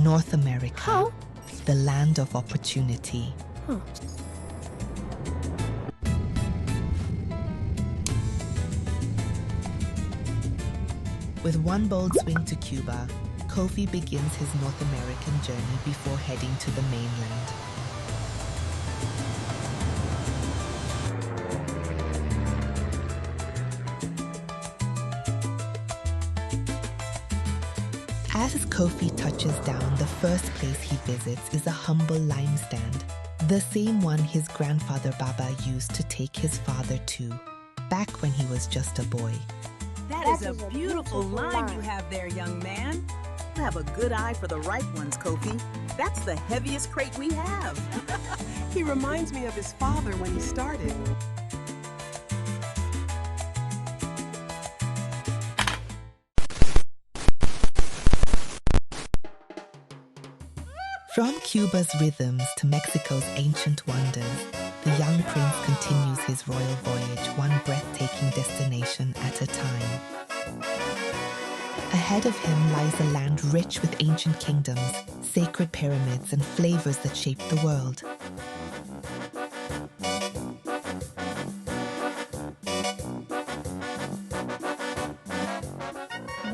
North America, How? the land of opportunity. With one bold swing to Cuba, Kofi begins his North American journey before heading to the mainland. As Kofi touches down, the first place he visits is a humble lime stand, the same one his grandfather Baba used to take his father to, back when he was just a boy. That is a beautiful lime you have there, young man. You have a good eye for the right ones, Kofi. That's the heaviest crate we have. He reminds me of his father when he started. From Cuba's rhythms to Mexico's ancient wonders, the young prince continues his royal voyage, one breathtaking destination at a time. Ahead of him lies a land rich with ancient kingdoms, sacred pyramids, and flavors that shaped the world.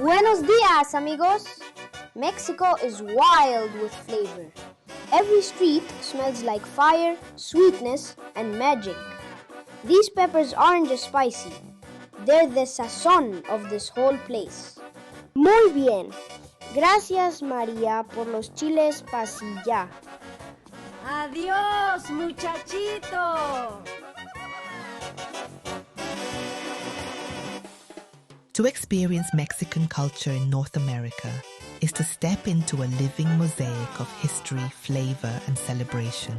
Buenos días, amigos! Mexico is wild with flavor. Every street smells like fire, sweetness, and magic. These peppers aren't just spicy. They're the sazón of this whole place. Muy bien. Gracias, María, por los chiles pasilla. Adiós, muchachito. To experience Mexican culture in North America is to step into a living mosaic of history, flavor, and celebration.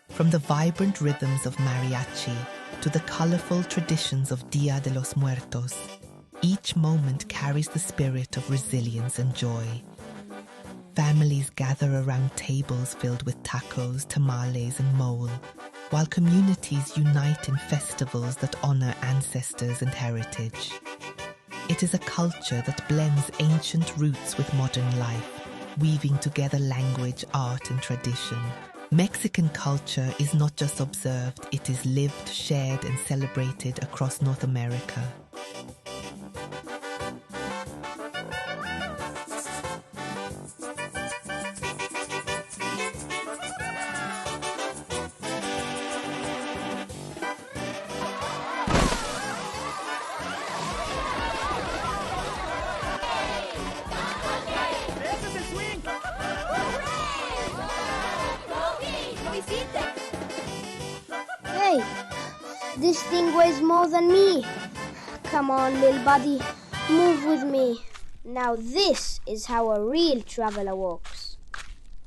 From the vibrant rhythms of mariachi to the colorful traditions of Dia de los Muertos, each moment carries the spirit of resilience and joy. Families gather around tables filled with tacos, tamales, and mole, while communities unite in festivals that honor ancestors and heritage. It is a culture that blends ancient roots with modern life, weaving together language, art, and tradition. Mexican culture is not just observed, it is lived, shared, and celebrated across North America. Hey, this thing weighs more than me. Come on, little buddy, move with me. Now this is how a real traveler walks.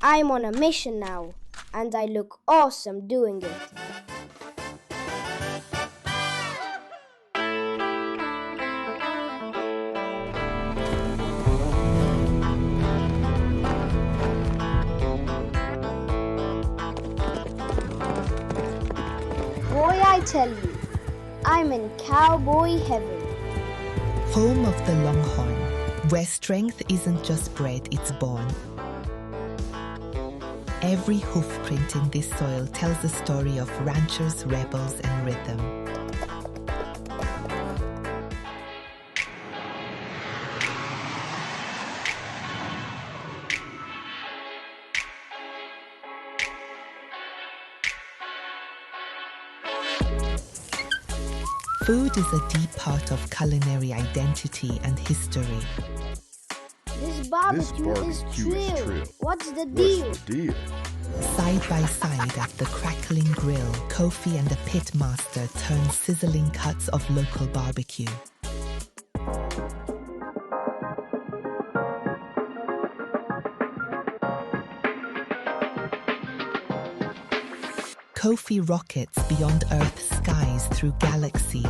I'm on a mission now, and I look awesome doing it. Boy, I tell you, I'm in cowboy heaven. Home of the Longhorn, where strength isn't just bred, it's born. Every hoofprint in this soil tells the story of ranchers, rebels, and rhythm. Food is a deep part of culinary identity and history. This barbecue is trill. What's the deal? Side by side at the crackling grill, Kofi and the pit master turn sizzling cuts of local barbecue. Kofi rockets beyond Earth's skies through galaxies,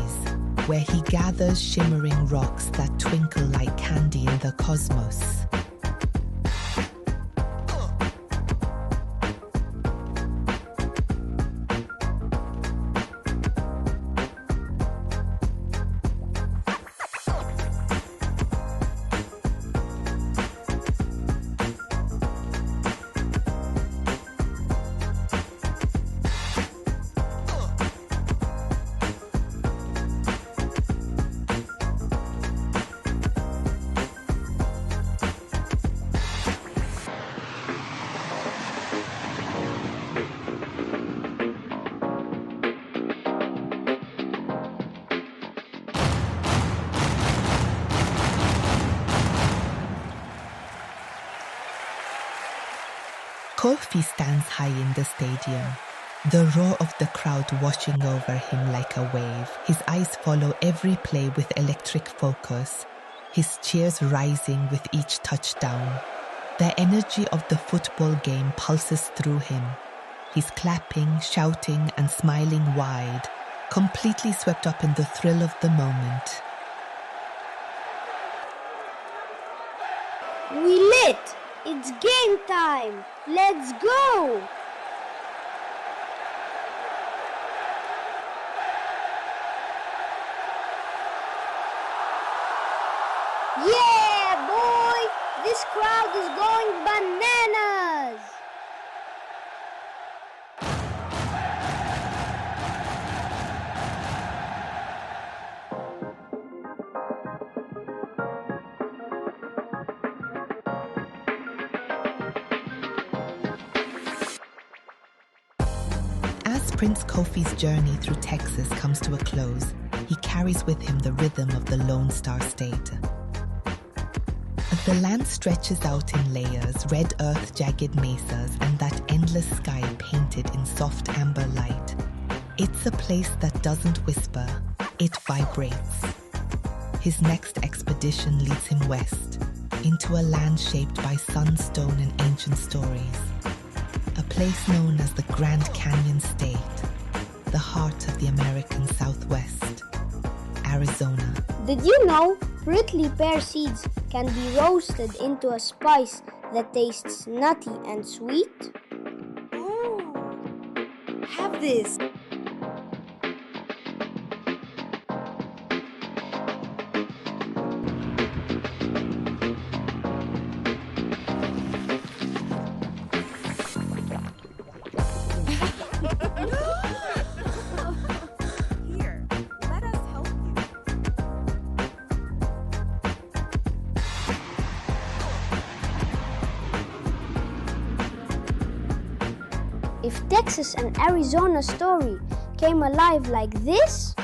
where he gathers shimmering rocks that twinkle like candy in the cosmos. Kofi stands high in the stadium, the roar of the crowd washing over him like a wave. His eyes follow every play with electric focus, his cheers rising with each touchdown. The energy of the football game pulses through him. He's clapping, shouting, and smiling wide, completely swept up in the thrill of the moment. We lit! It's game time! Let's go! Yeah, boy! This crowd is going bananas! As Prince Kofi's journey through Texas comes to a close, he carries with him the rhythm of the Lone Star State. The land stretches out in layers, red earth, jagged mesas, and that endless sky painted in soft amber light. It's a place that doesn't whisper, it vibrates. His next expedition leads him west, into a land shaped by sunstone and ancient stories. A place known as the Grand Canyon State, the heart of the American Southwest, Arizona. Did you know prickly pear seeds can be roasted into a spice that tastes nutty and sweet? Oh, have this. Here, let us help you. If Texas and Arizona story came alive like this,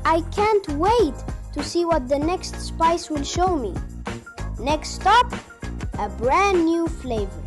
I can't wait to see what the next spice will show me. Next stop, a brand new flavor.